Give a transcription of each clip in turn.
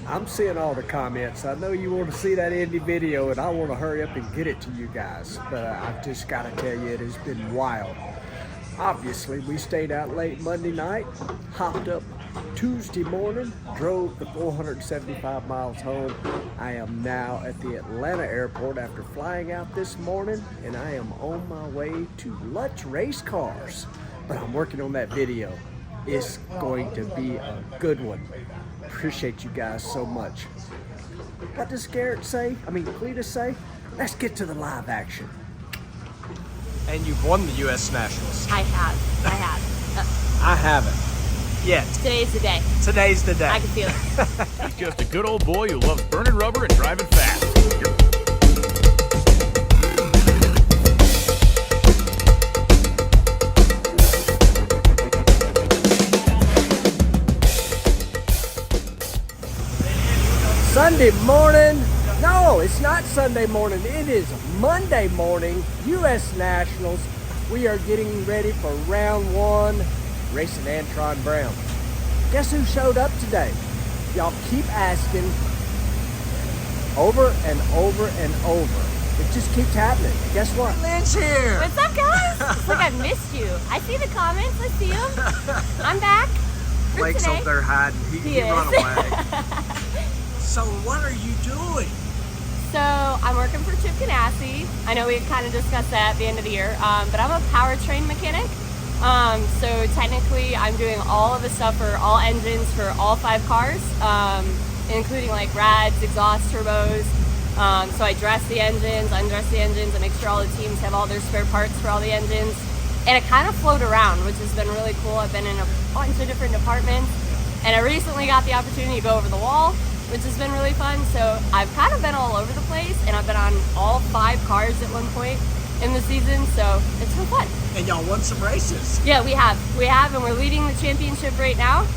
I'm seeing all the comments. I know you want to see that Indy video, and I want to hurry up and get it to you guys. But I've just got to tell you, it has been wild. Obviously, we stayed out late Monday night, hopped up Tuesday morning, drove the 475 miles home. I am now at the Atlanta airport after flying out this morning, and I am on my way to Lutz Race Cars. But I'm working on that video. It's going to be a good one. Appreciate you guys so much. What does Garrett say? Cletus say? Let's get to the live action. And you've won the U.S. Nationals. I have. I haven't. Yet. Today's the day. Today's the day. I can feel it. He's just a good old boy who loves burning rubber and driving fast. Sunday morning. No, it's not Sunday morning. It is Monday morning. U.S. Nationals. We are getting ready for round one, racing Antron Brown. Guess who showed up today? Y'all keep asking over and over and over. It just keeps happening. Guess what? Lynn's here. What's up, guys? It's like I missed you. I see the comments. I see them. I'm back. for Blake's today. over there hiding. He is. run away. So what are you doing? So I'm working for Chip Ganassi. I know we kind of discussed that at the end of the year, but I'm a powertrain mechanic. So technically I'm doing all of the stuff for all engines for all 5 cars, including like rads, exhaust, turbos. So I dress the engines, undress the engines, I make sure all the teams have all their spare parts for all the engines. And it kind of float around, which has been really cool. I've been in a bunch of different departments, and I recently got the opportunity to go over the wall, which has been really fun. So I've kind of been all over the place, and I've been on all 5 cars at one point in the season, so it's been fun. And y'all won some races. Yeah, we have, and we're leading the championship right now.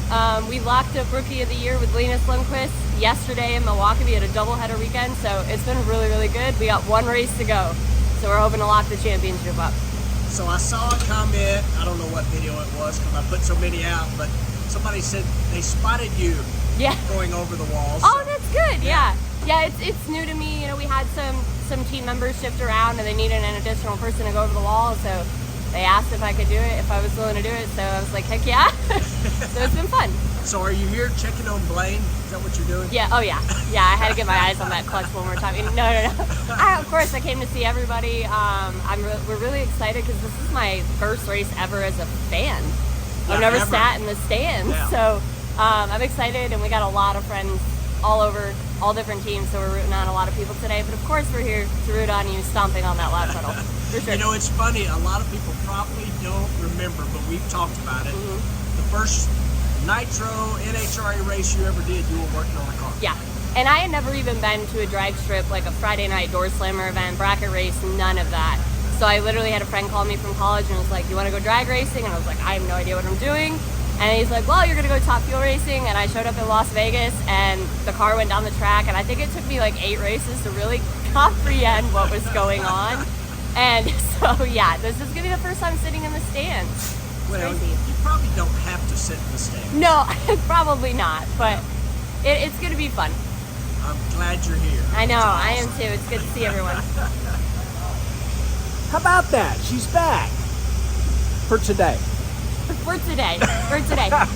We locked up Rookie of the Year with Linus Lundqvist yesterday in Milwaukee. We had a doubleheader weekend, so it's been really, really good. We got 1 race to go, so we're hoping to lock the championship up. So I saw a comment, I don't know what video it was because I put so many out, but somebody said they spotted you going over the walls. Oh, that's good. Yeah, it's new to me. You know, we had some team members shift around and they needed an additional person to go over the wall, so they asked if I could do it, if I was willing to do it, so I was like, heck yeah. So it's been fun. So are you here checking on Blaine? Is that what you're doing? Yeah, oh yeah. Yeah, I had to get my eyes on that clutch one more time. No. Of course, I came to see everybody. We're really excited because this is my first race ever as a fan. I've never sat in the stands, so I'm excited, and we got a lot of friends all over, all different teams, so we're rooting on a lot of people today. But of course, we're here to root on you stomping on that lap pedal. For sure. You know, it's funny, a lot of people probably don't remember, but we've talked about it. The first Nitro NHRA race you ever did, you were working on a car. Yeah, and I had never even been to a drag strip, like a Friday night door slammer event, bracket race, none of that. So I literally had a friend call me from college and was like, you want to go drag racing? And I was like, I have no idea what I'm doing. And he's like, well, you're going to go Top Fuel Racing. And I showed up in Las Vegas, and the car went down the track, and I think it took me like 8 races to really comprehend what was going on. And so, yeah, this is going to be the first time sitting in the stands. Well, you probably don't have to sit in the stands. No, probably not, but it's going to be fun. I'm glad you're here. I know, I am too. It's good to see everyone. How about that? She's back for today. For today.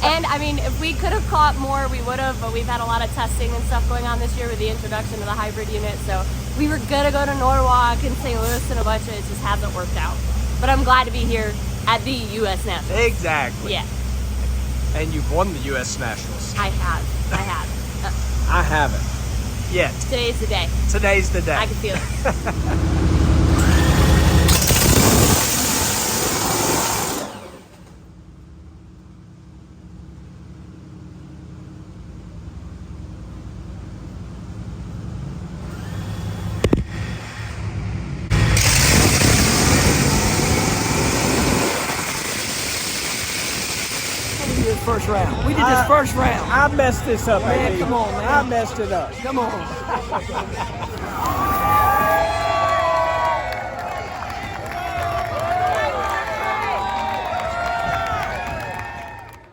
And I mean, if we could have caught more, we would have, but we've had a lot of testing and stuff going on this year with the introduction of the hybrid unit, so we were gonna go to Norwalk and St. Louis and a bunch of it just hasn't worked out. But I'm glad to be here at the U.S. Nationals. Exactly. Yeah. And you've won the U.S. Nationals. I have. I haven't. Yet. Today's the day. Today's the day. I can feel it. First round. We did this first round. I messed this up, Man, baby. come on, man. I messed it up. Come on.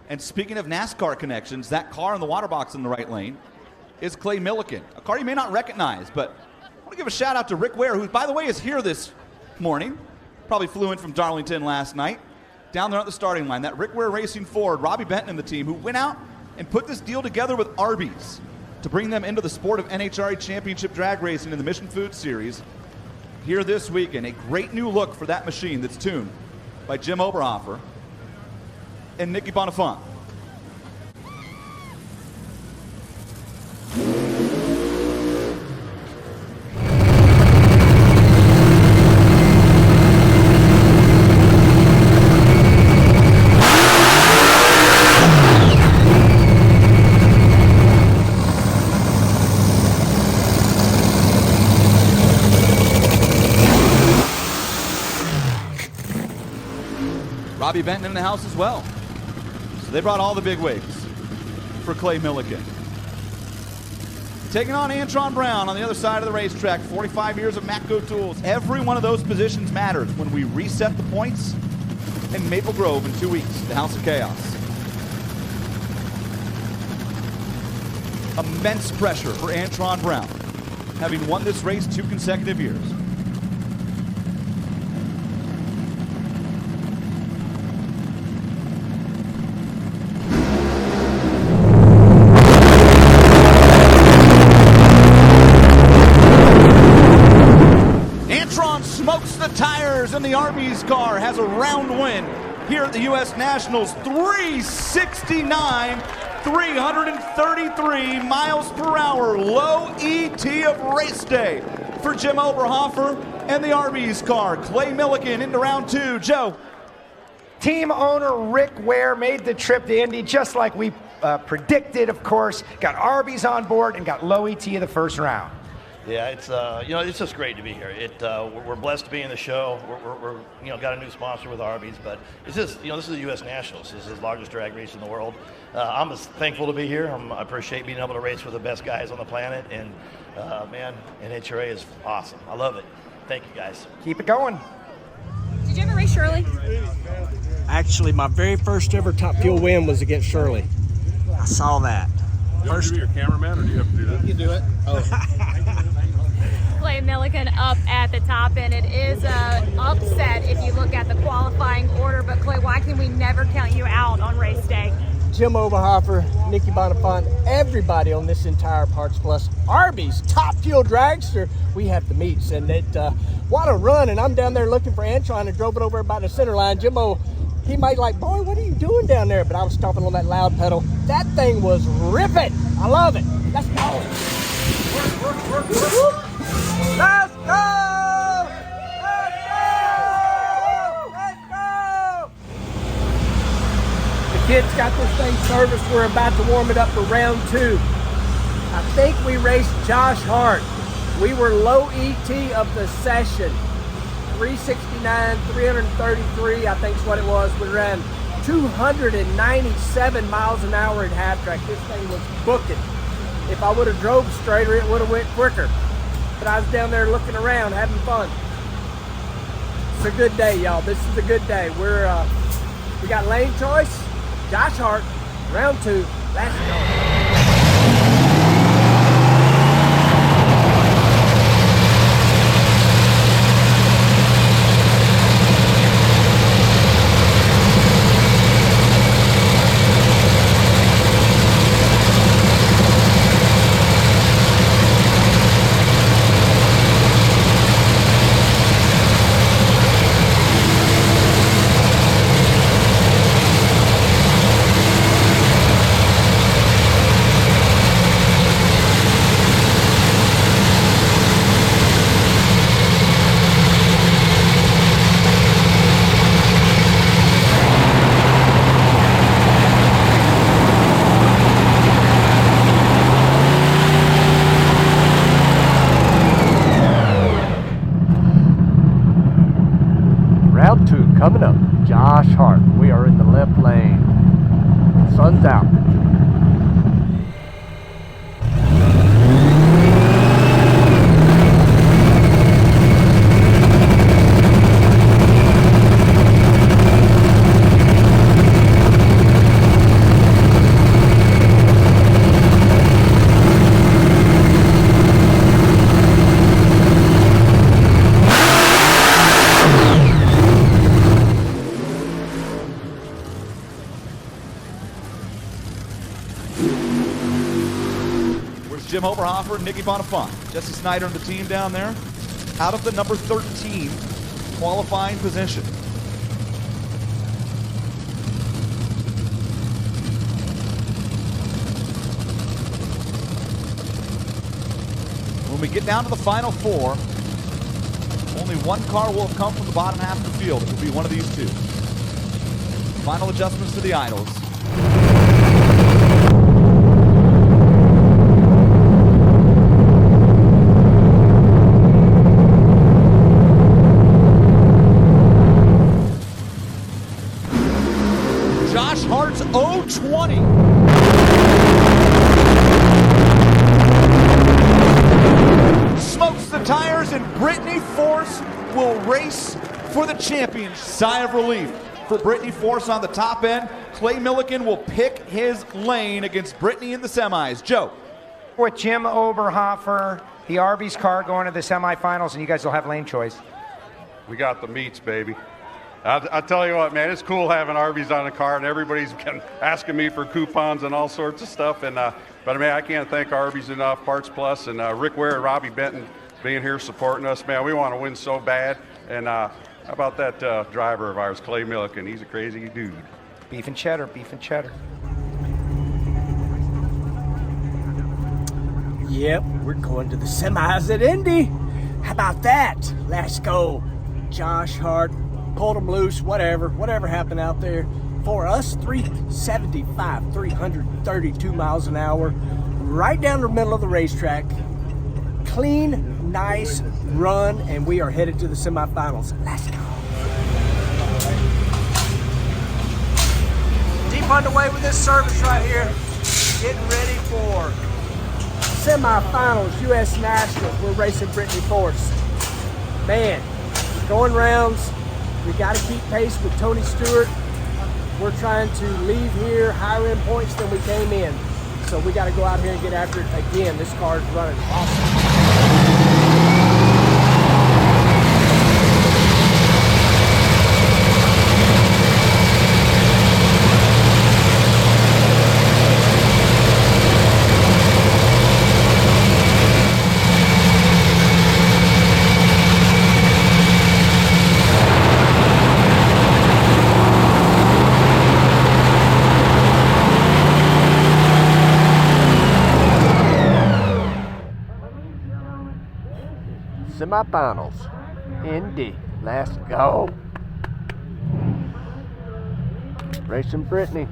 And speaking of NASCAR connections, that car in the water box in the right lane is Clay Milliken, a car you may not recognize, but I want to give a shout out to Rick Ware, who, by the way, is here this morning. Probably flew in from Darlington last night. Down there at the starting line, that Rick Ware Racing Ford, Robbie Benton and the team, who went out and put this deal together with Arby's to bring them into the sport of NHRA Championship drag racing in the Mission Food Series here this weekend. A great new look for that machine that's tuned by Jim Oberhofer and Nicky Bonifant. Robbie Benton in the house as well. So they brought all the big wigs for Clay Milliken. Taking on Antron Brown on the other side of the racetrack. 45 years of Matco tools. Every one of those positions matters when we reset the points in Maple Grove in 2 weeks, the House of Chaos. Immense pressure for Antron Brown, having won this race 2 consecutive years. Smokes the tires, and the Arby's car has a round win here at the U.S. Nationals. 369, 333 miles per hour. Low ET of race day for Jim Oberhofer and the Arby's car. Clay Milliken into round 2. Joe. Team owner Rick Ware made the trip to Indy just like we predicted, of course. Got Arby's on board and got low ET of the first round. Yeah, it's it's just great to be here. We're blessed to be in the show. We're got a new sponsor with Arby's, but it's just this is the U.S. Nationals. This is the largest drag race in the world. I'm just thankful to be here. I appreciate being able to race with the best guys on the planet, and man, NHRA is awesome. I love it. Thank you guys. Keep it going. Did you ever race Shirley? Actually, my very first ever Top Fuel win was against Shirley. I saw that. Do you have to be your cameraman, or do you have to do that? You can do it. Clay Milliken up at the top, and it is an upset if you look at the qualifying order. But Clay, why can we never count you out on race day? Jim Oberhofer, Nicky Bonifant, everybody on this entire Parts Plus Arby's Top Fuel Dragster. We have the meets, and what a run! And I'm down there looking for Antron and drove it over about the center line. Jimbo, he might like, boy, what are you doing down there? But I was stomping on that loud pedal. That thing was ripping. I love it. Let's go. Work. Let's go. Let's go. The kids got this thing serviced. We're about to warm it up for round 2. I think we raced Josh Hart. We were low ET of the session. 369, 333, I think is what it was. We ran 297 miles an hour at half track. This thing was booking. If I would have drove straighter, it would have went quicker. But I was down there looking around, having fun. It's a good day, y'all. This is a good day. We got lane choice, Josh Hart, round 2. Let's go. Round 2 coming up. Josh Hart. We are in the left lane. Sun's out. Jim Oberhofer and Nicky Bonifant. Jesse Snyder and the team down there out of the number 13 qualifying position. When we get down to the final four, only one car will have come from the bottom half of the field. It will be one of these two. Final adjustments to the idles. Josh Hart's 020. Smokes the tires, and Brittany Force will race for the championship. Sigh of relief for Brittany Force on the top end. Clay Milliken will pick his lane against Brittany in the semis. Joe. With Jim Oberhofer, the Arby's car going to the semifinals, and you guys will have lane choice. We got the meats, baby. I'll tell you what, man, it's cool having Arby's on the car, and everybody's been asking me for coupons and all sorts of stuff. And but I mean, I can't thank Arby's enough, Parts Plus, and Rick Ware and Robbie Benton being here supporting us. Man, we want to win so bad. And how about that driver of ours, Clay Milliken? He's a crazy dude. Beef and cheddar, beef and cheddar. Yep, we're going to the semis at Indy. How about that? Let's go. Josh Hart, pulled him loose, whatever happened out there. For us, 375, 332 miles an hour, right down the middle of the racetrack. Clean, nice run, and we are headed to the semifinals. Let's go. Deep underway with this service right here. Getting ready for Semifinals, U.S. Nationals. We're racing Brittany Force. Man, going rounds. We got to keep pace with Tony Stewart. We're trying to leave here higher in points than we came in. So we got to go out here and get after it again. This car is running awesome. Semifinals, Indy, let's go. Racing Brittany.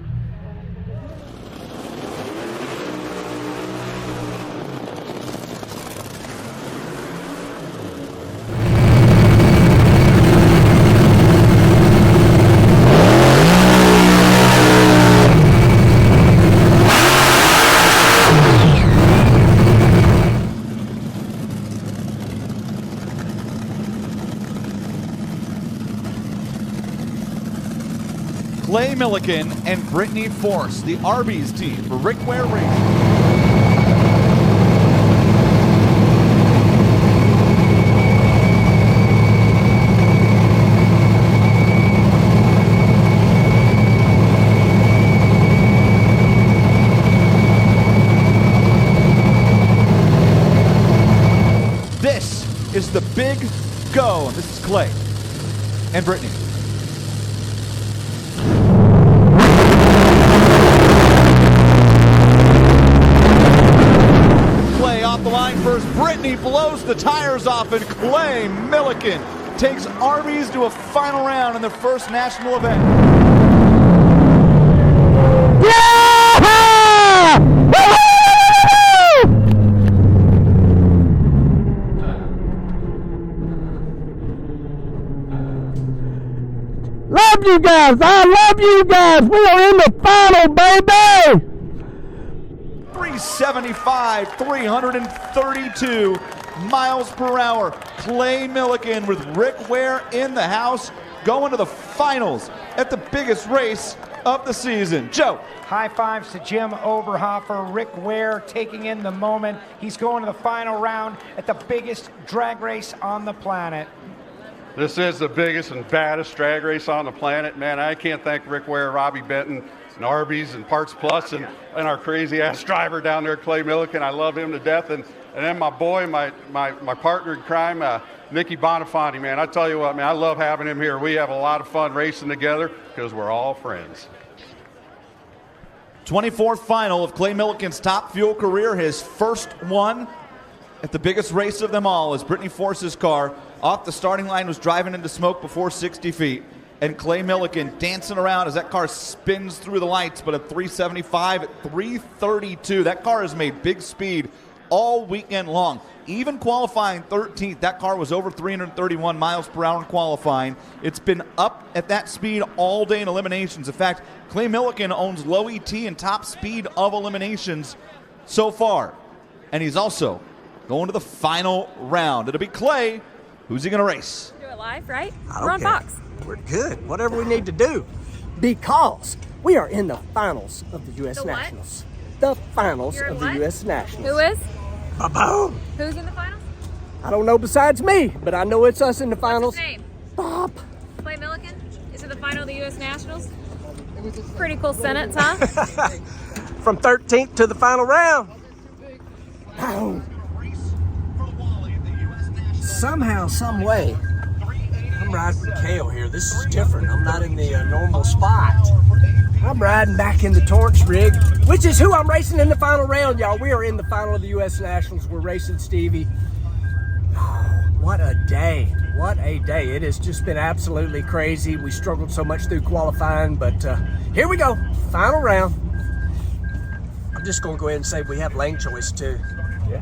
Clay Milliken and Brittany Force, the Arby's team for Rick Ware Racing. This is the big go, and this is Clay and Brittany. Off the line first, Brittany blows the tires off, and Clay Milliken takes Arby's to a final round in their first national event. Yeah! Love you guys. I love you guys. We are in the final, baby. 375, 332 miles per hour. Clay Milliken with Rick Ware in the house, going to the finals at the biggest race of the season. Joe. High fives to Jim Oberhofer. Rick Ware taking in the moment. He's going to the final round at the biggest drag race on the planet. This is the biggest and baddest drag race on the planet, man. I can't thank Rick Ware, Robbie Benton, Arby's and Parts Plus and our crazy-ass driver down there, Clay Milliken. I love him to death. And then my boy, my partner in crime, Nicky Bonafonte, man. I tell you what, man, I love having him here. We have a lot of fun racing together because we're all friends. 24th final of Clay Milliken's Top Fuel career, his first one at the biggest race of them all, as Brittany Force's car off the starting line was driving into smoke before 60 feet. And Clay Milliken dancing around as that car spins through the lights, but at 375, at 332. That car has made big speed all weekend long. Even qualifying 13th, that car was over 331 miles per hour in qualifying. It's been up at that speed all day in eliminations. In fact, Clay Milliken owns low ET and top speed of eliminations so far. And he's also going to the final round. It'll be Clay. Who's he going to race? Do it live, right? I We're on don't care. Fox. We're good. Whatever we need to do. Because we are in the finals of the U.S. The what? Nationals. The finals You're in of the what? U.S. Nationals. Who is? Ba-boom! Who's in the finals? I don't know besides me, but I know it's us in the finals. What's his name? Bob. Clay Milliken is in the final of the U.S. Nationals. Pretty cool sentence, huh? From 13th to the final round. Boom. Somehow, some way, I'm riding with Kale here. This is different. I'm not in the normal spot. I'm riding back in the Torch rig, which is who I'm racing in the final round, y'all. We are in the final of the U.S. Nationals. We're racing Stevie. What a day. What a day. It has just been absolutely crazy. We struggled so much through qualifying, but here we go. Final round. I'm just going to go ahead and say we have lane choice, too. Yeah.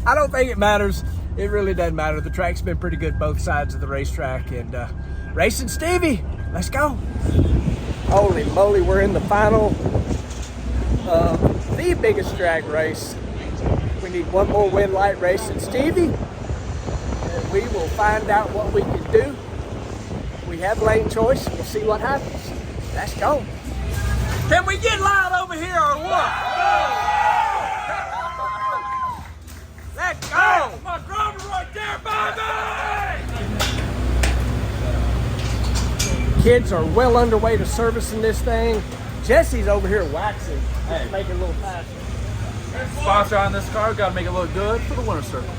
I don't think it matters. It really doesn't matter. The track's been pretty good both sides of the racetrack. And racing Stevie, let's go. Holy moly, we're in the final of the biggest drag race. We need one more win light racing Stevie. And we will find out what we can do. We have lane choice. We'll see what happens. Let's go. Can we get loud over here or what? Let's go! My driver right there, baby! Kids are well underway to servicing this thing. Jesse's over here waxing, making a little faster. Sponsor on this car, got to make it look good for the winner's circle.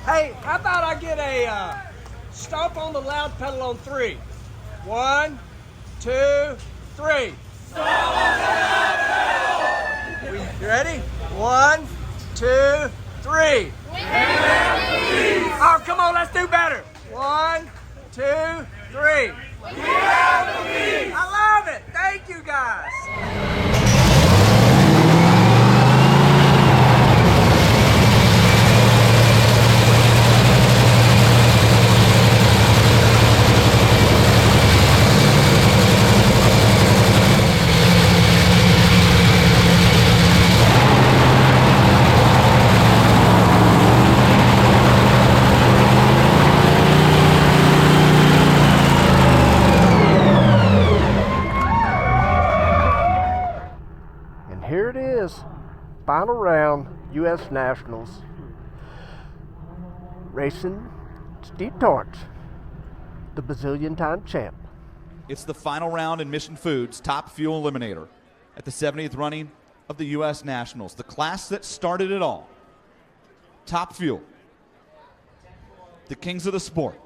Hey, how about I get a stomp on the loud pedal on 3? 1, 2, 3. Stomp on the loud pedal! You ready? 1, 2, 3. Oh, come on, let's do better. 1, 2, 3. I love it. Thank you, guys. Here it is, final round, U.S. Nationals, racing Steve Torch, the bazillion-time champ. It's the final round in Mission Foods Top Fuel Eliminator at the 70th running of the U.S. Nationals, the class that started it all. Top Fuel, the kings of the sport.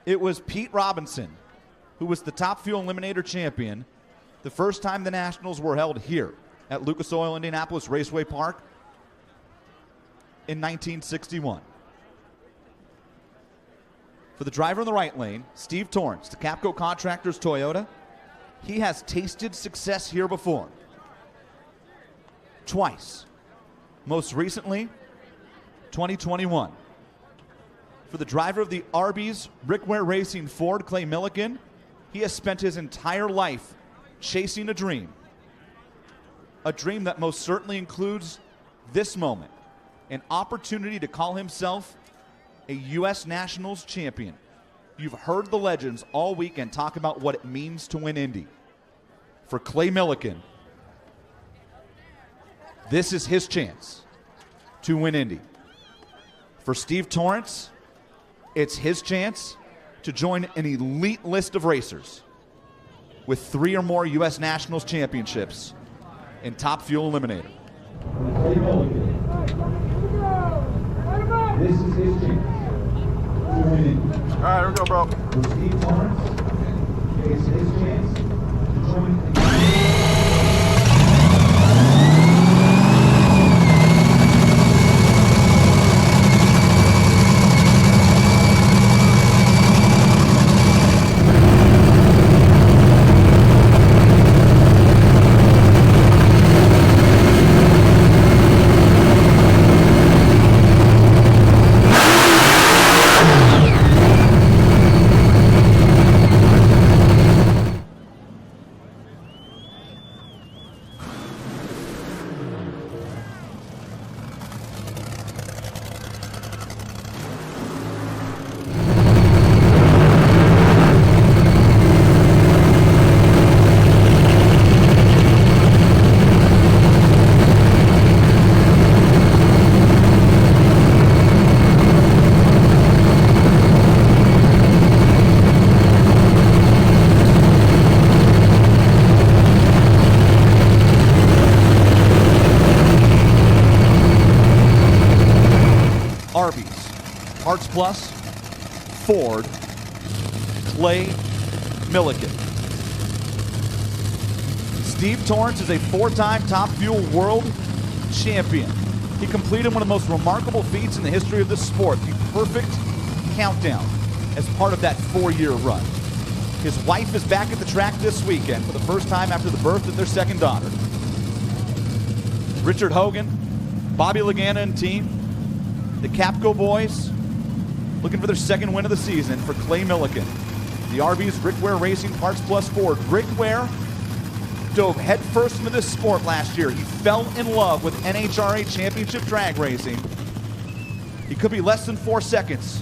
It was Pete Robinson who was the Top Fuel Eliminator champion the first time the Nationals were held here at Lucas Oil Indianapolis Raceway Park in 1961. For the driver in the right lane, Steve Torrance, the Capco Contractors Toyota, he has tasted success here before. Twice. Most recently, 2021. For the driver of the Arby's Rick Ware Racing Ford, Clay Milliken, he has spent his entire life chasing a dream that most certainly includes this moment, an opportunity to call himself a U.S. Nationals champion. You've heard the legends all weekend talk about what it means to win Indy. For Clay Milliken, This is his chance to win Indy. For Steve Torrence, it's his chance to join an elite list of racers with 3 or more U.S. Nationals championships in Top Fuel Eliminator. This is his chance to win Indy. All right, here we go, bro. For Steve Torrence, it's his chance to join Arby's, Parts Plus, Ford, Clay Milliken. Steve Torrence is a 4-time Top Fuel World Champion. He completed one of the most remarkable feats in the history of the sport, the perfect countdown, as part of that 4-year run. His wife is back at the track this weekend for the first time after the birth of their second daughter. Richard Hogan, Bobby Lagana and team, the Capco boys, looking for their second win of the season for Clay Milliken. The Arby's Rick Ware Racing Parts Plus Ford. Rick Ware dove headfirst into this sport last year. He fell in love with NHRA Championship drag racing. He could be less than 4 seconds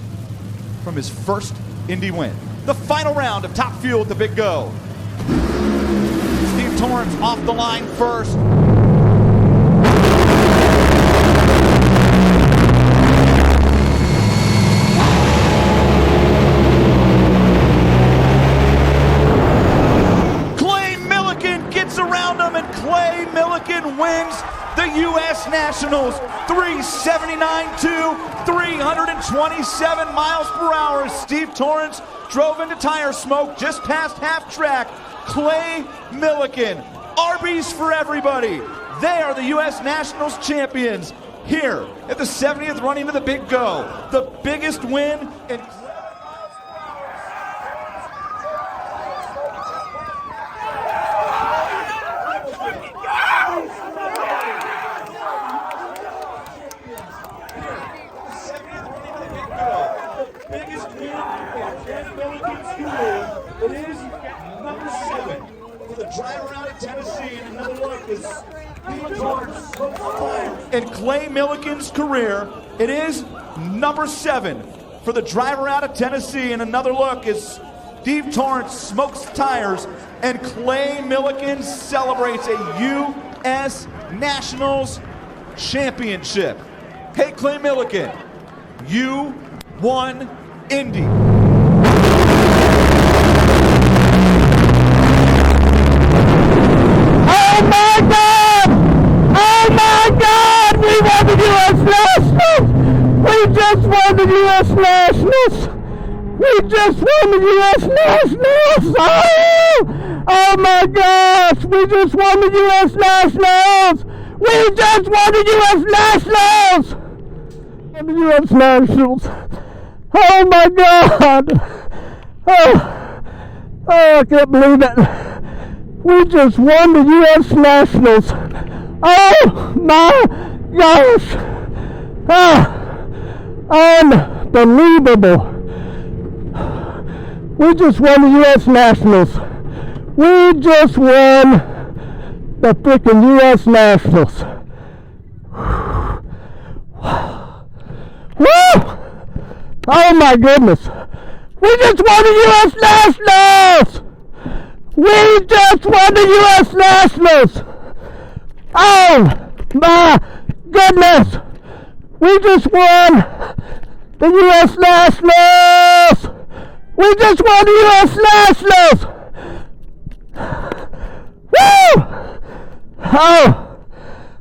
from his first Indy win. The final round of Top Fuel at the Big Go. Steve Torrence off the line first. Clay Milliken wins the U.S. Nationals, 379.2, 327 miles per hour. Steve Torrence drove into tire smoke just past half track. Clay Milliken, Arby's for everybody. They are the U.S. Nationals champions here at the 70th running of the Big Go. The biggest win in It is number 7 for the drive around at Tennessee, and another look is Steve Torrence. In Clay Milliken's career, it is number 7 for the driver out of Tennessee, and another look is Steve Torrence smokes tires, and Clay Milliken celebrates a U.S. Nationals championship. Hey, Clay Milliken, you won Indy. Oh my God! Oh my God! We won the U.S. Nationals! We just won the U.S. Nationals! We just won the U.S. Nationals! Oh my gosh! We just won the U.S. Nationals! We just won the U.S. Nationals! The U.S. Nationals! Oh my God! Oh, I can't believe it! We just won the U.S. Nationals. Oh my gosh. Unbelievable. We just won the U.S. Nationals. We just won the freaking U.S. Nationals. Woo! Oh my goodness. We just won the U.S. Nationals! We just won the U.S. Nationals! Oh My goodness! We just won the U.S. Nationals! We just won the U.S. Nationals! Woo! Oh!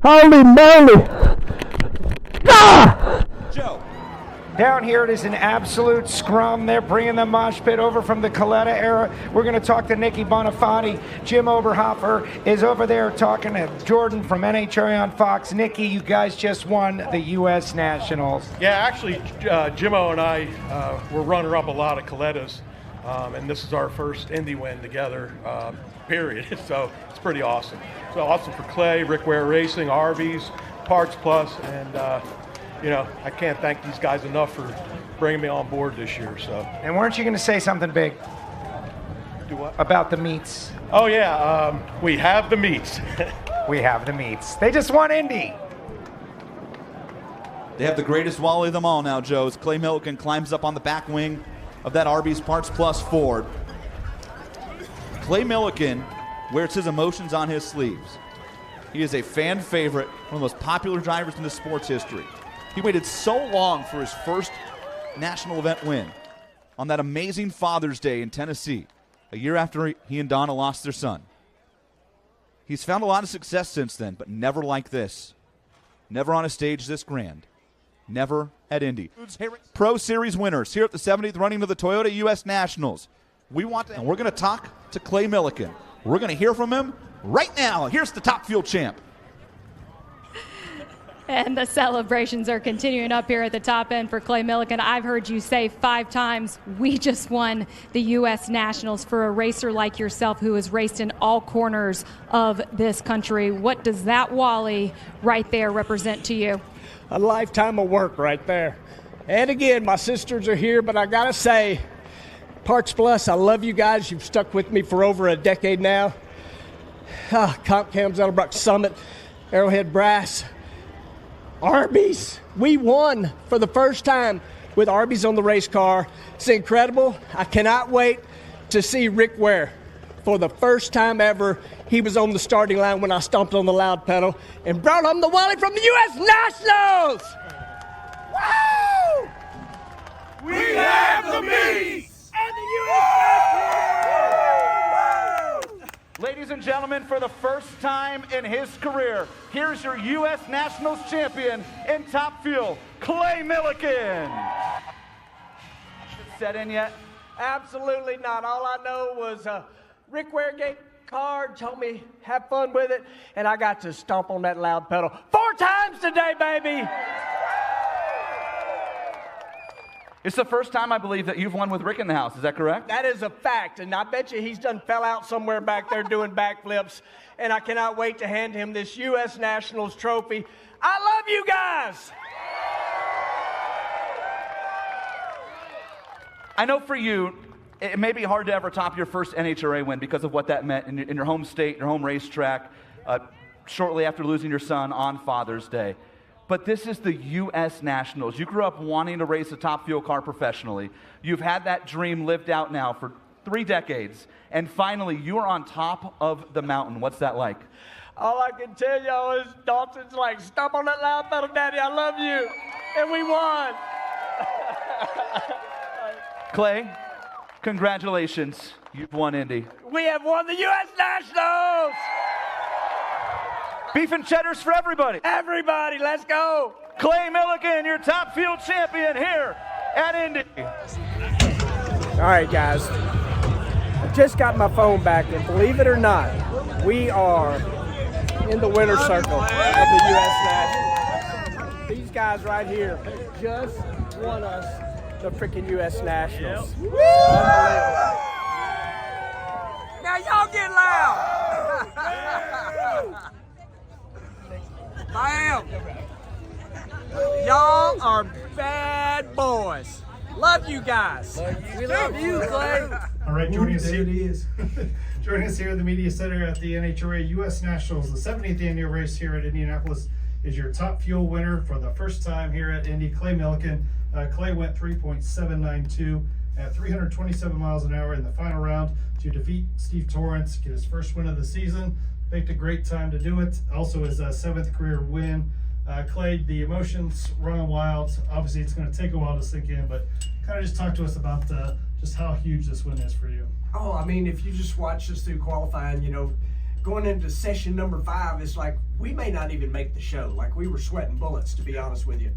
Holy moly! Ah! Joe. Down here, it is an absolute scrum. They're bringing the mosh pit over from the Coletta era. We're going to talk to Nikki Bonifati. Jim Oberhofer is over there talking to Jordan from NHRA on Fox. Nikki, you guys just won the U.S. Nationals. Yeah, actually, Jimmo and I were runner-up a lot of Colettas, and this is our first Indy win together, period. So it's pretty awesome. So awesome for Clay, Rick Ware Racing, Arby's, Parts Plus, and you know, I can't thank these guys enough for bringing me on board this year. So. And weren't you going to say something big? Do what? About the meets. Oh yeah, we have the meets. We have the meets. They just won Indy. They have the greatest Wally of them all now, Joe, as Clay Millican climbs up on the back wing of that Arby's Parts Plus Ford. Clay Millican wears his emotions on his sleeves. He is a fan favorite, one of the most popular drivers in the sport's history. He waited so long for his first national event win on that amazing Father's Day in Tennessee, a year after he and Donna lost their son. He's found a lot of success since then, but never like this. Never on a stage this grand. Never at Indy. Pro Series winners here at the 70th running of the Toyota U.S. Nationals. And we're going to talk to Clay Millican. We're going to hear from him right now. Here's the Top Fuel champ. And the celebrations are continuing up here at the top end for Clay Millican. I've heard you say 5 times, we just won the U.S. Nationals for a racer like yourself who has raced in all corners of this country. What does that Wally right there represent to you? A lifetime of work right there. And again, my sisters are here, but I gotta say, Parts Plus, I love you guys. You've stuck with me for over a decade now. Comp Cams, Edelbrock Summit, Arrowhead Brass, Arby's. We won for the first time with Arby's on the race car. It's incredible. I cannot wait to see Rick Ware. For the first time ever, he was on the starting line when I stomped on the loud pedal and brought home the Wally from the U.S. Nationals! Woo! We have the meets! And the U.S. Ladies and gentlemen, for the first time in his career, here's your U.S. Nationals champion in Top Fuel, Clay Millican. Set in yet? Absolutely not. All I know was Rick Ware gave card, told me have fun with it, and I got to stomp on that loud pedal 4 times today, baby. It's the first time, I believe, that you've won with Rick in the house. Is that correct? That is a fact, and I bet you he's done fell out somewhere back there doing backflips, and I cannot wait to hand him this U.S. Nationals trophy. I love you guys. I know for you, it may be hard to ever top your first NHRA win because of what that meant in your home state, your home racetrack, shortly after losing your son on Father's Day. But this is the U.S. Nationals. You grew up wanting to race a Top Fuel car professionally. You've had that dream lived out now for 3 decades. And finally, you are on top of the mountain. What's that like? All I can tell y'all is Dalton's like, stomp on that loud pedal, Daddy, I love you. And we won. Clay, congratulations. You've won Indy. We have won the U.S. Nationals. Beef and cheddars for everybody. Everybody, let's go. Clay Millican, your Top Fuel champion here at Indy. All right, guys. I just got my phone back, and believe it or not, we are in the winner's circle of the U.S. Nationals. These guys right here just won us the freaking U.S. Nationals. Yep. Unbelievable. Now y'all get loud. Bam! Y'all are bad boys. Love you guys. We love you, Clay. All right, joining us here. Joining us here in the Media Center at the NHRA U.S. Nationals, the 70th annual race here at Indianapolis, is your Top Fuel winner for the first time here at Indy, Clay Millican. Clay went 3.792 at 327 miles an hour in the final round to defeat Steve Torrance, get his first win of the season. Picked a great time to do it. Also his 7th career win. Clay, the emotions running wild. Obviously, it's going to take a while to sink in, but kind of just talk to us about just how huge this win is for you. Oh, I mean, if you just watch us through qualifying, you know, going into session number 5, it's like we may not even make the show. Like, we were sweating bullets, to be honest with you.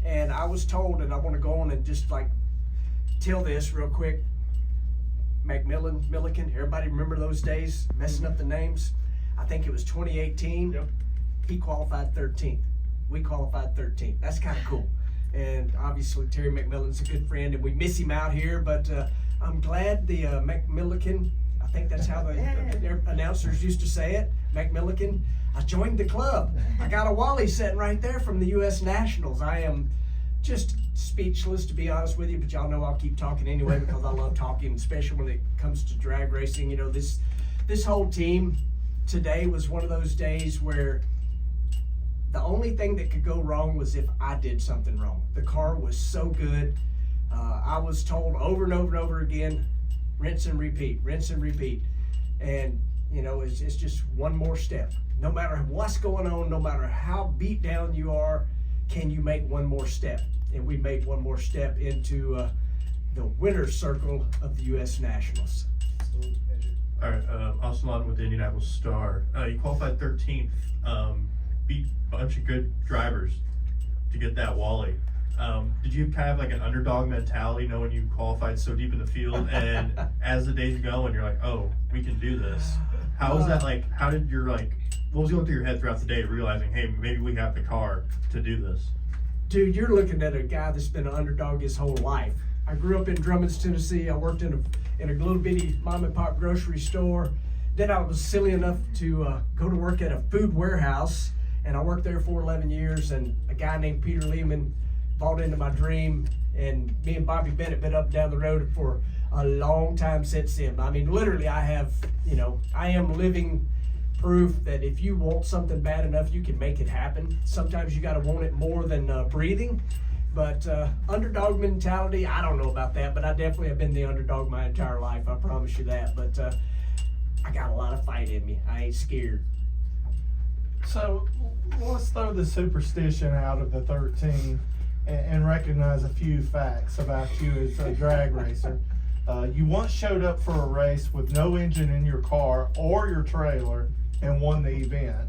And I was told, and I want to go on and just like tell this real quick. Milliken, everybody remember those days, messing up the names? I think it was 2018. Yep. He qualified 13th. We qualified 13th. That's kind of cool. And obviously Terry McMillan's a good friend, and we miss him out here, but I'm glad the McMillican, I think that's how the announcers used to say it, McMillican, I joined the club. I got a Wally sitting right there from the U.S. Nationals. I am just speechless, to be honest with you, but y'all know I'll keep talking anyway because I love talking, especially when it comes to drag racing. You know, this whole team today was one of those days where the only thing that could go wrong was if I did something wrong. The car was so good. I was told over and over and over again, rinse and repeat, rinse and repeat. And, you know, it's just one more step. No matter what's going on, no matter how beat down you are, can you make one more step? And we made one more step into the winner's circle of the U.S. Nationals. All right, Austin with the Indianapolis Star. You qualified 13th. Beat a bunch of good drivers to get that Wally. Did you kind of like an underdog mentality knowing you qualified so deep in the field, and as the days go and you're like, oh, we can do this? How was that like? How did your what was going through your head throughout the day realizing, hey, maybe we have the car to do this? Dude, you're looking at a guy that's been an underdog his whole life. I grew up in Drummond's, Tennessee. I worked in a little bitty mom and pop grocery store. Then I was silly enough to go to work at a food warehouse, and I worked there for 11 years, and a guy named Peter Lehman bought into my dream, and me and Bobby Bennett been up and down the road for a long time since then. I mean, literally, I am living proof that if you want something bad enough, you can make it happen. Sometimes you got to want it more than breathing. But underdog mentality, I don't know about that, but I definitely have been the underdog my entire life. I promise you that. But I got a lot of fight in me. I ain't scared. So let's throw the superstition out of the 13 and recognize a few facts about you as a drag racer. You once showed up for a race with no engine in your car or your trailer and won the event.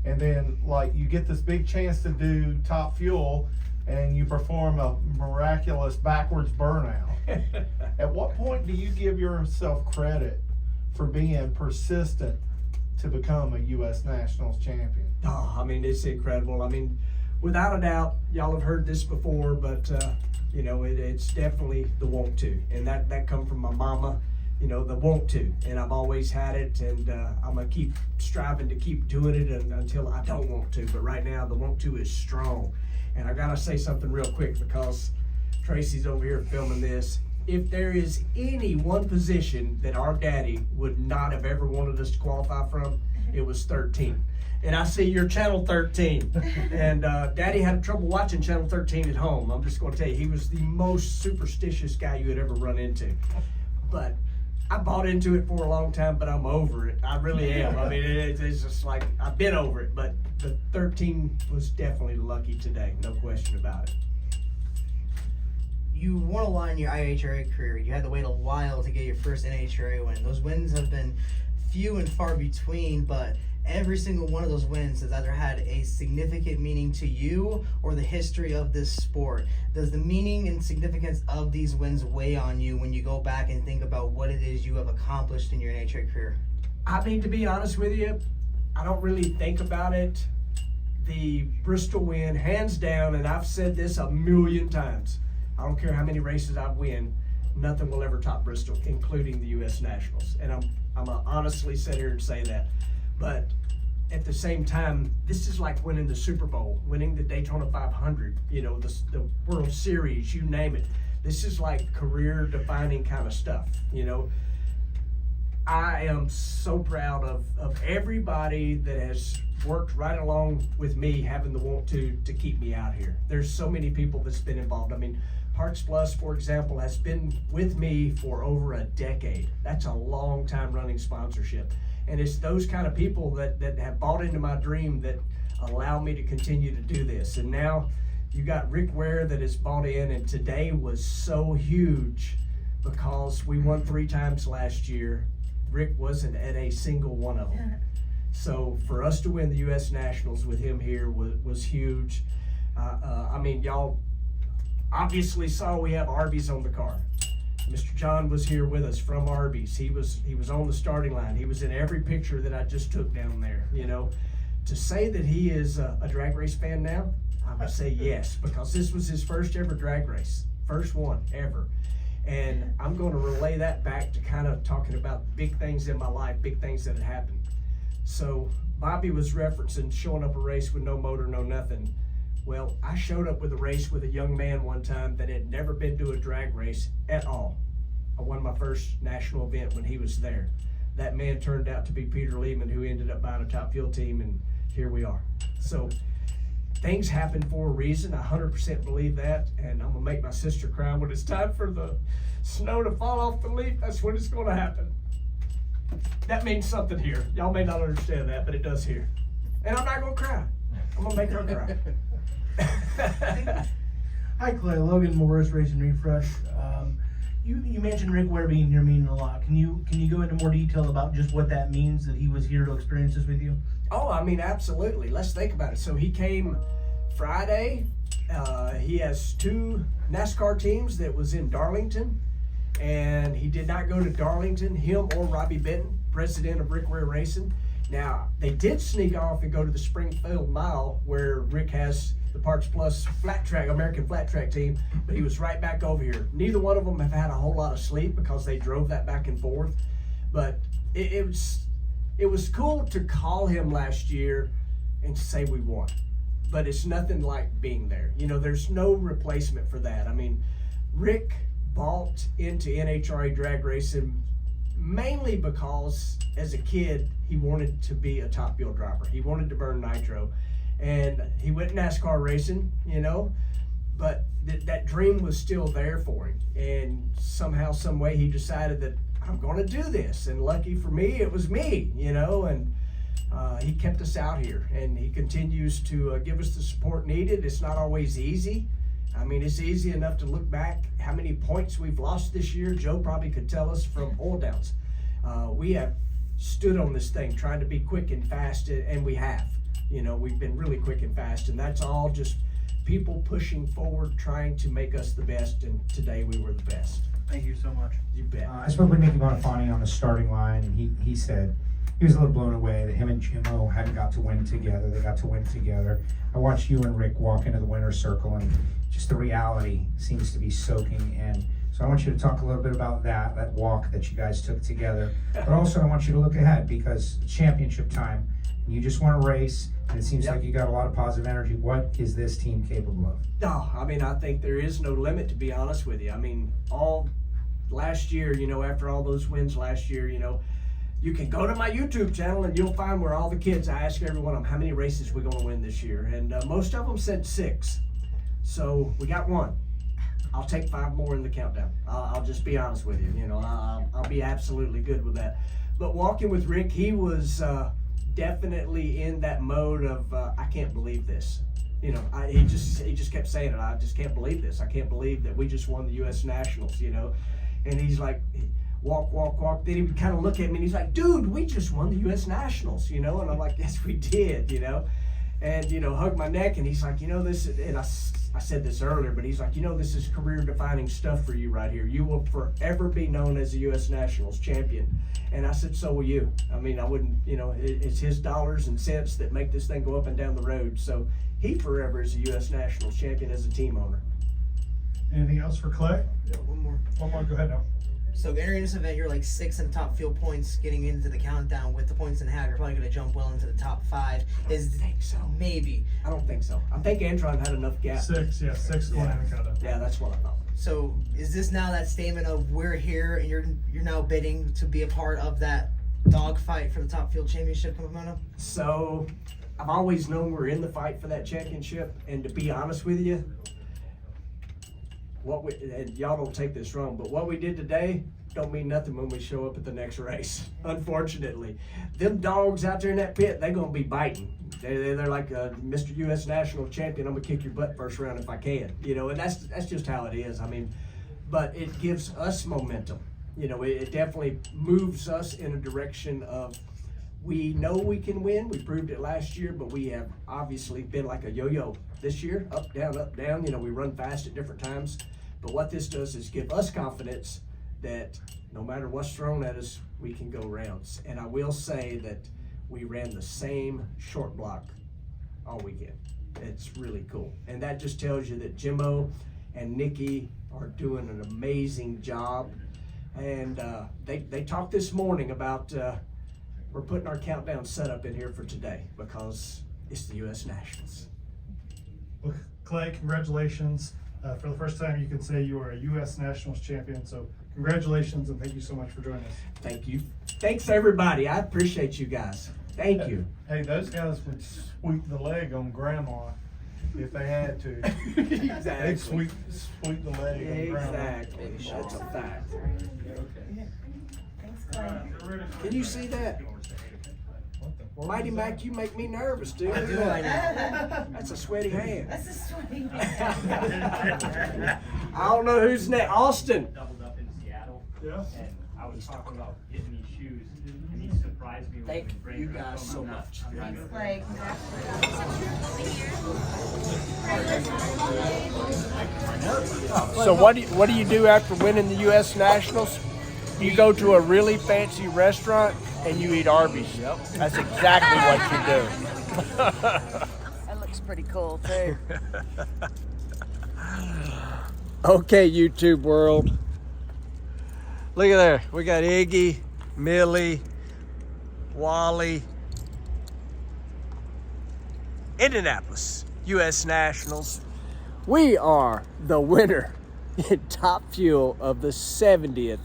And then you get this big chance to do Top Fuel and you perform a miraculous backwards burnout. At what point do you give yourself credit for being persistent to become a U.S. Nationals champion? Oh, I mean, it's incredible. I mean, without a doubt, y'all have heard this before, but it's definitely the want to, and that come from my mama. The want to, and I've always had it, and I'm gonna keep striving to keep doing it until I don't want to. But right now, the want to is strong. And I gotta say something real quick because Tracy's over here filming this. If there is any one position that our daddy would not have ever wanted us to qualify from, it was 13. And I see you're channel 13. And Daddy had trouble watching channel 13 at home. I'm just gonna tell you, he was the most superstitious guy you would ever run into. But I bought into it for a long time, but I'm over it. I really am. I mean, it's just like, I've been over it, but the 13 was definitely lucky today, no question about it. You won a lot in your IHRA career. You had to wait a while to get your first NHRA win. Those wins have been few and far between, but every single one of those wins has either had a significant meaning to you or the history of this sport. Does the meaning and significance of these wins weigh on you when you go back and think about what it is you have accomplished in your NHRA career? I mean, to be honest with you, I don't really think about it. The Bristol win, hands down, and I've said this a million times, I don't care how many races I win, nothing will ever top Bristol, including the U.S. Nationals. And I'm gonna honestly sit here and say that. But at the same time, this is like winning the Super Bowl, winning the Daytona 500, the World Series, you name it. This is like career-defining kind of stuff, I am so proud of everybody that has worked right along with me, having the want to keep me out here. There's so many people that's been involved. I mean, Parts Plus, for example, has been with me for over a decade. That's a long time running sponsorship. And it's those kind of people that have bought into my dream that allow me to continue to do this. And now you got Rick Ware that has bought in, and today was so huge because we won 3 times last year. Rick wasn't at a single one of them. So for us to win the U.S. Nationals with him here was huge. I mean, y'all obviously saw we have Arby's on the car. Mr. John was here with us from Arby's. He was on the starting line. He was in every picture that I just took down there. You know, to say that he is a drag race fan now, I would say yes, because this was his first ever drag race, first one ever. And I'm going to relay that back to kind of talking about big things in my life, big things that had happened. So Bobby was referencing showing up a race with no motor, no nothing. Well, I showed up with a race with a young man one time that had never been to a drag race at all. I won my first national event when he was there. That man turned out to be Peter Lehman, who ended up buying a Top Fuel team, and here we are. So things happen for a reason. I 100% believe that, and I'm gonna make my sister cry when it's time for the snow to fall off the leaf. That's when it's gonna happen. That means something here. Y'all may not understand that, but it does here. And I'm not gonna cry. I'm gonna make her cry. Hi Clay, Logan Morris, Racing Refresh. You mentioned Rick Ware being here meaning a lot. Can you go into more detail about just what that means, that he was here to experience this with you? Oh, I mean, absolutely. Let's think about it. So he came Friday. He has 2 NASCAR teams that was in Darlington, and he did not go to Darlington, him or Robbie Benton, president of Rick Ware Racing. Now, they did sneak off and go to the Springfield Mile where Rick has the Parts Plus flat track, American flat track team, but he was right back over here. Neither one of them have had a whole lot of sleep because they drove that back and forth. But it was cool to call him last year and say we won. But it's nothing like being there. You know, there's no replacement for that. I mean, Rick bought into NHRA drag racing mainly because as a kid he wanted to be a Top Fuel driver. He wanted to burn nitro, and he went NASCAR racing, you know, but that dream was still there for him. And somehow, some way, he decided that I'm going to do this. And lucky for me, it was me, you know, and he kept us out here, and he continues to give us the support needed. It's not always easy. I mean, it's easy enough to look back how many points we've lost this year. Joe probably could tell us from oil downs. We have stood on this thing trying to be quick and fast, and we have. You know, we've been really quick and fast, and that's all just people pushing forward, trying to make us the best, and today we were the best. Thank you so much. You bet. I spoke with Nicky Bonifani on the starting line, and he said he was a little blown away that him and Jimmo hadn't got to win together. They got to win together. I watched you and Rick walk into the winner's circle, and just the reality seems to be soaking in. So I want you to talk a little bit about that walk that you guys took together. But also I want you to look ahead, because it's championship time. You just want to race, and it seems like you got a lot of positive energy. What is this team capable of? No, I mean, I think there is no limit, to be honest with you. I mean, all last year, you know, after all those wins last year, you know, you can go to my YouTube channel and you'll find where all the kids, I ask every one of them, how many races we're going to win this year? And most of them said 6. So we got 1. I'll take 5 more in the countdown. I'll just be honest with you. You know, I'll be absolutely good with that. But walking with Rick, he was definitely in that mode of I can't believe this. You know, he just kept saying it. I just can't believe this. I can't believe that we just won the U.S. Nationals. You know, and he's like, walk. Then he would kind of look at me and he's like, dude, we just won the U.S. Nationals. You know, and I'm like, yes, we did. You know, and you know, hug my neck, and he's like, you know, this, and I said this earlier, but he's like, you know, this is career-defining stuff for you right here. You will forever be known as a U.S. Nationals champion. And I said, so will you. I mean, I wouldn't, you know, it's his dollars and cents that make this thing go up and down the road. So he forever is a U.S. Nationals champion as a team owner. Anything else for Clay? Yeah, one more. Go ahead now. So entering this event, you're like 6 in the top field points. Getting into the countdown with the points in hand, you're probably going to jump well into the top 5. I don't think so. Maybe. I don't think so. I think Antron had enough gap. 6 going in the countdown. Yeah, that's what I thought. So is this now that statement of we're here and you're now bidding to be a part of that dogfight for the top field championship coming up? So I've always known we're in the fight for that championship, and to be honest with you, and y'all don't take this wrong, but what we did today don't mean nothing when we show up at the next race. Unfortunately, them dogs out there in that pit, they're gonna be biting. They're like Mr. U.S. National Champion. I'm gonna kick your butt first round if I can, you know, and that's just how it is. I mean, but it gives us momentum. You know, it definitely moves us in a direction of, we know we can win. We proved it last year, but we have obviously been like a yo-yo this year, up, down. You know, we run fast at different times. But what this does is give us confidence that no matter what's thrown at us, we can go rounds. And I will say that we ran the same short block all weekend. It's really cool. And that just tells you that Jimmo and Nikki are doing an amazing job. And they talked this morning about we're putting our countdown setup in here for today because it's the U.S. Nationals. Well, Clay, congratulations. For the first time, you can say you are a U.S. Nationals champion. So congratulations, and thank you so much for joining us. Thank you. Thanks, everybody. I appreciate you guys. Thank you. Hey, those guys would sweep the leg on Grandma if they had to. Exactly. They'd sweep the leg on Grandma. Exactly. That's a fact. Can you see that? Mighty Mac, you make me nervous, dude. I do, I know. That's a sweaty hand. That's a sweaty hand. I don't know who's next. Austin. Doubled up in Seattle. Yeah. And I was talking about getting these shoes, and he surprised me. Thank you guys so much. Thanks, Clay. So what do you do after winning the U.S. Nationals? You go to a really fancy restaurant and you eat Arby's. Yep. That's exactly what you do. That looks pretty cool too. Okay, YouTube world. Look at there. We got Iggy, Millie, Wally. Indianapolis, U.S. Nationals. We are the winner in Top Fuel of the 70th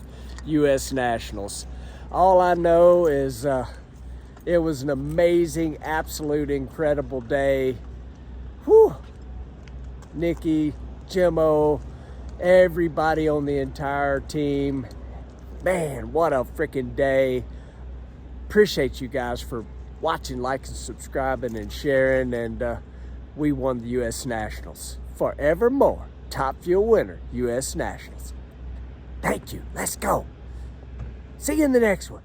U.S. Nationals. All I know is it was an amazing, absolute incredible day. Whew. Nikki, Jimmo, everybody on the entire team. Man, what a freaking day. Appreciate you guys for watching, liking, subscribing, and sharing. And we won the U.S. Nationals. Forevermore, Top Fuel winner, U.S. Nationals. Thank you. Let's go. See you in the next one.